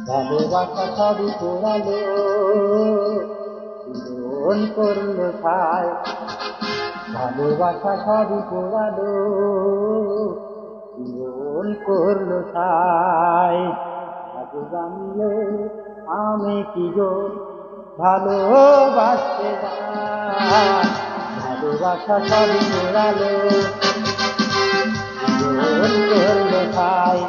ভালোবাসা সবই পোড়ালো, জীবন করলো ছাই। ভালোবাসা সবই পোড়ালো, জীবন করলো ছাই। আজ জানলে আমি কি গো ভালোবাসতে যাই। ভালোবাসা সবই পোড়ালো, জীবন করলো ছাই।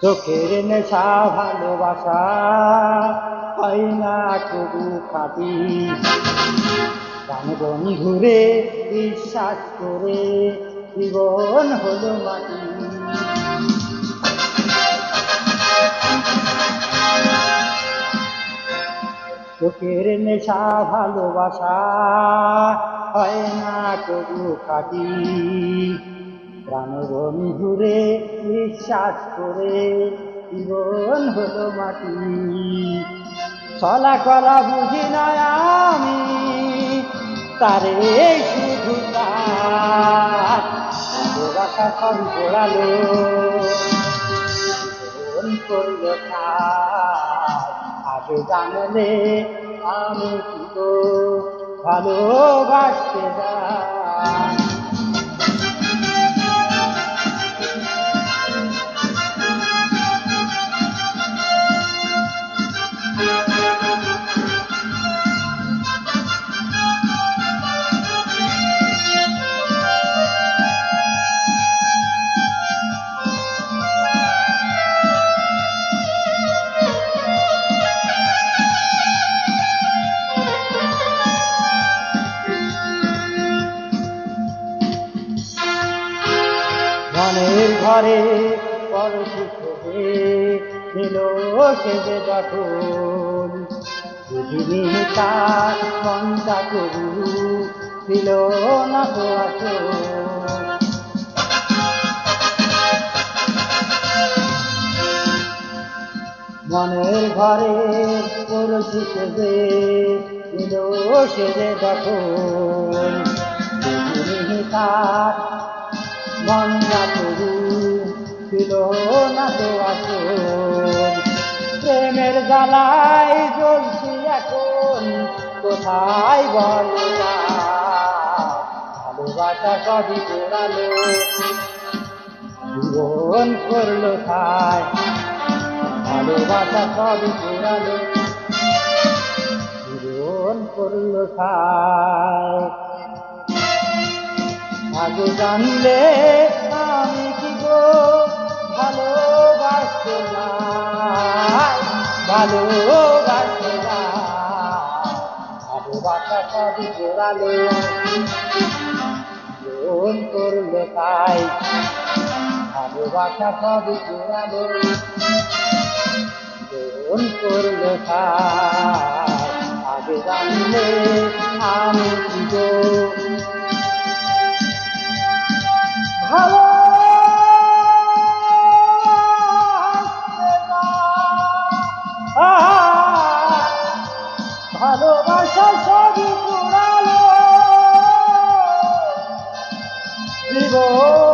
চোখের নেশা ভালোবাসা হয় না তবু খাটি। প্রাণ বন্ধুরে বিশ্বাস করে জীবন হলো মাটি। চোখের নেশা ভালোবাসা হয় না তবু খাটি। প্রাণ বন্ধুরে বিশ্বাস করে জীবন হলো মাটি। চলা কলা বুঝি না আমি তারে শুধু তার ভালোবাসা সব গোড়ালো, জীবন করলো ছাই। আগে জানলে আমি কি গো ভালোবাসতে যাই। মনের ঘরে পরশু থেকে দিল সে যে দখল। বুঝিনি তার মনটা কবু ছিল না তো আসল। মনের ঘরে পরশু থেকে দিল সে যে দখল। বুঝিনি তার মনটা তবু ছিল না তো আসল। প্রেমের জ্বালায় জ্বলছি এখন কোথায় বল ভালোবাসা সবই পোড়ালো, জীবন করলো ছাই। ভালোবাসা সবই পোড়ালো, জীবন করলো ছাই। আগে জানলে আমি কি গো ভালোবাসতে যাই। ভালোবাসতে যাই, ভালোবাসা সবই পোড়ালো, জীবন করলো ছাই। ভালোবাসা সবই পোড়ালো, জীবন করলো ছাই। আগে জানলে আমি কি গো ভালোবাসা সবই পোড়ালো, জীবন